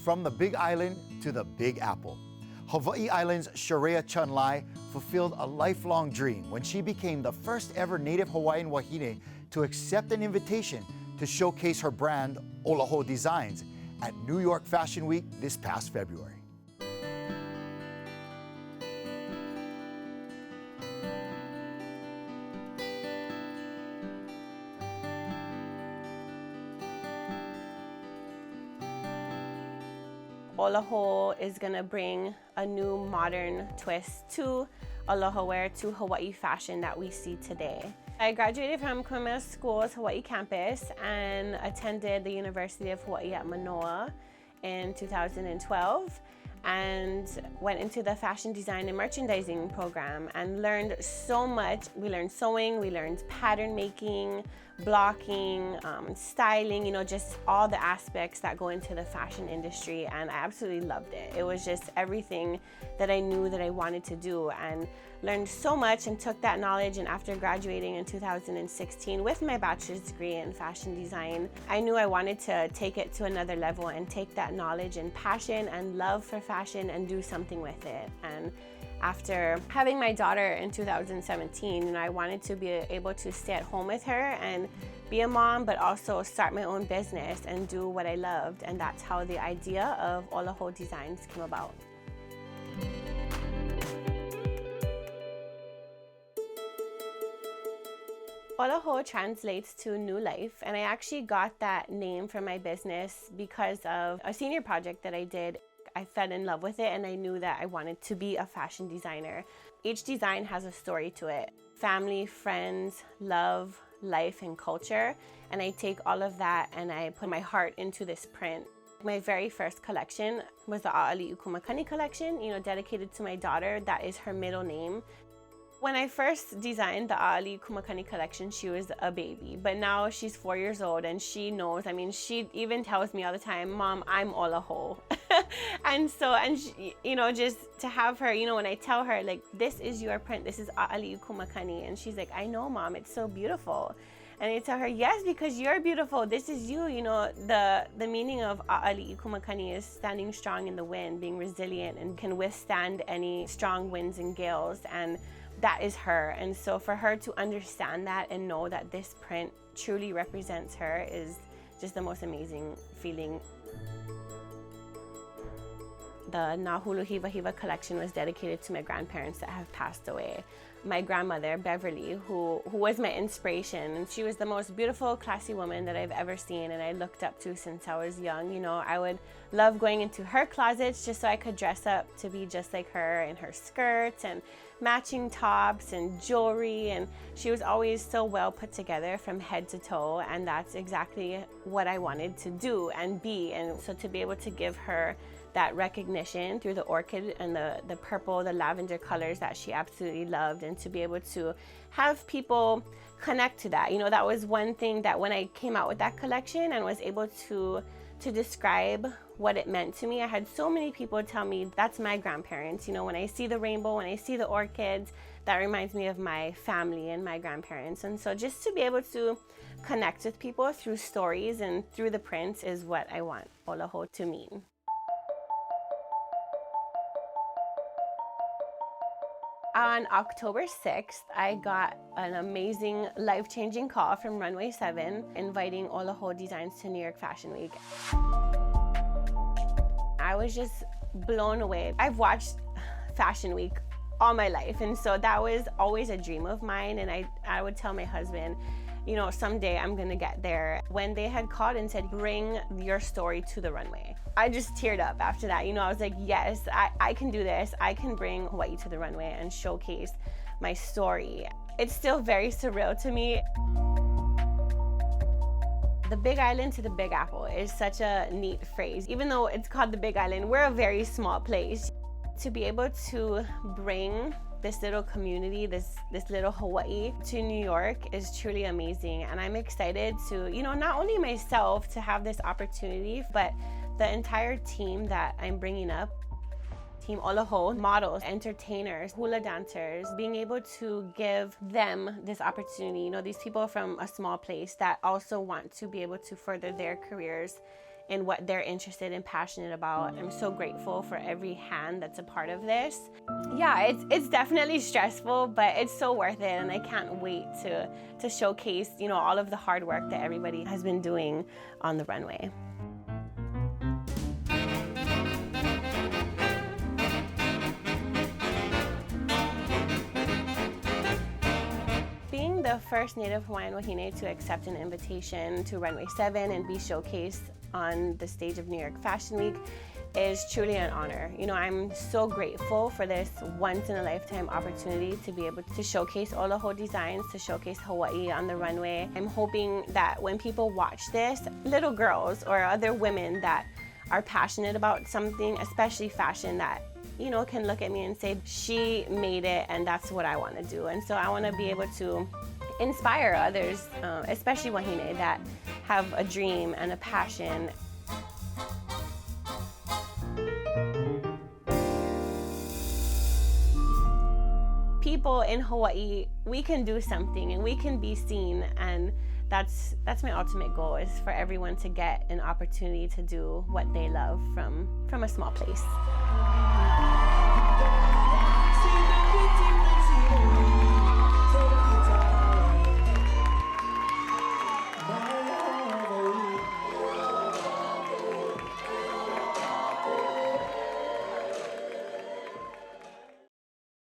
From the Big Island to the Big Apple, Hawaii Island's Sharayah Chun-Lai fulfilled a lifelong dream when she became the first ever Native Hawaiian wahine to accept an invitation to showcase her brand, Ola Hou Designs, at New York Fashion Week this past February. Ola Hou is gonna bring a new modern twist to aloha wear, to Hawaii fashion that we see today. I graduated from Kamehameha School's Hawaii campus and attended the University of Hawai at Mānoa in 2012 and went into the fashion design and merchandising program and learned so much. We learned sewing, we learned pattern making, blocking, styling, just all the aspects that go into the fashion industry, and I absolutely loved it. It was just everything that I knew that I wanted to do, and learned so much and took that knowledge. And after graduating in 2016 with my bachelor's degree in fashion design, I knew I wanted to take it to another level and take that knowledge and passion and love for fashion and do something with it. And after having my daughter in 2017, I wanted to be able to stay at home with her and be a mom, but also start my own business and do what I loved. And that's how the idea of Ola Hou Designs came about. Ola Hou translates to new life, and I actually got that name for my business because of a senior project that I did. I fell in love with it and I knew that I wanted to be a fashion designer. Each design has a story to it. Family, friends, love, life, and culture. And I take all of that and I put my heart into this print. My very first collection was the ʻAʻaliʻi Kumakani collection, dedicated to my daughter. That is her middle name. When I first designed the ʻAʻaliʻi Kumakani collection, she was a baby, but now she's 4 years old and she knows. She even tells me all the time, "Mom, I'm Ola Hou." and she, just to have her, when I tell her, like, this is your print, this is ʻAʻaliʻi Kumakani, and she's like, "I know, Mom, it's so beautiful." And I tell her, yes, because you're beautiful. This is you. The meaning of ʻAʻaliʻi Kumakani is standing strong in the wind, being resilient, and can withstand any strong winds and gales. And that is her. And so for her to understand that and know that this print truly represents her is just the most amazing feeling. The Nahulu Hiva Hiva collection was dedicated to my grandparents that have passed away. My grandmother, Beverly, who was my inspiration, and she was the most beautiful, classy woman that I've ever seen and I looked up to since I was young. I would love going into her closets just so I could dress up to be just like her, in her skirts and matching tops and jewelry, and she was always so well put together from head to toe, and that's exactly what I wanted to do and be. And so to be able to give her that recognition through the orchid and the purple, the lavender colors that she absolutely loved, and to be able to have people connect to that. That was one thing that when I came out with that collection and was able to describe what it meant to me, I had so many people tell me that's my grandparents. When I see the rainbow, when I see the orchids, that reminds me of my family and my grandparents. And so just to be able to connect with people through stories and through the prints is what I want Ola Hou to mean. On October 6th, I got an amazing, life-changing call from Runway 7 inviting Ola Hou Designs to New York Fashion Week. I was just blown away. I've watched Fashion Week all my life, and so that was always a dream of mine, and I would tell my husband, someday I'm gonna get there. When they had called and said, bring your story to the runway, I just teared up after that. I was like, yes, I can do this. I can bring Hawaii to the runway and showcase my story. It's still very surreal to me. The Big Island to the Big Apple is such a neat phrase. Even though it's called the Big Island, we're a very small place. To be able to bring this little community, this little Hawaii to New York is truly amazing. And I'm excited to, not only myself to have this opportunity, but the entire team that I'm bringing up. Team Ola Hou, models, entertainers, hula dancers, being able to give them this opportunity. These people from a small place that also want to be able to further their careers in what they're interested and passionate about. I'm so grateful for every hand that's a part of this. Yeah, it's definitely stressful, but it's so worth it, and I can't wait to showcase, you know, all of the hard work that everybody has been doing on the runway. Being the first Native Hawaiian wahine to accept an invitation to Runway 7 and be showcased on the stage of New York Fashion Week is truly an honor. You know, I'm so grateful for this once-in-a-lifetime opportunity to be able to showcase Ola Hou Designs, to showcase Hawaii on the runway. I'm hoping that when people watch this, little girls or other women that are passionate about something, especially fashion, that, you know, can look at me and say, she made it and that's what I want to do. And so I want to be able to inspire others, especially wahine, that have a dream and a passion. People in Hawaii, we can do something and we can be seen, and that's my ultimate goal, is for everyone to get an opportunity to do what they love from a small place.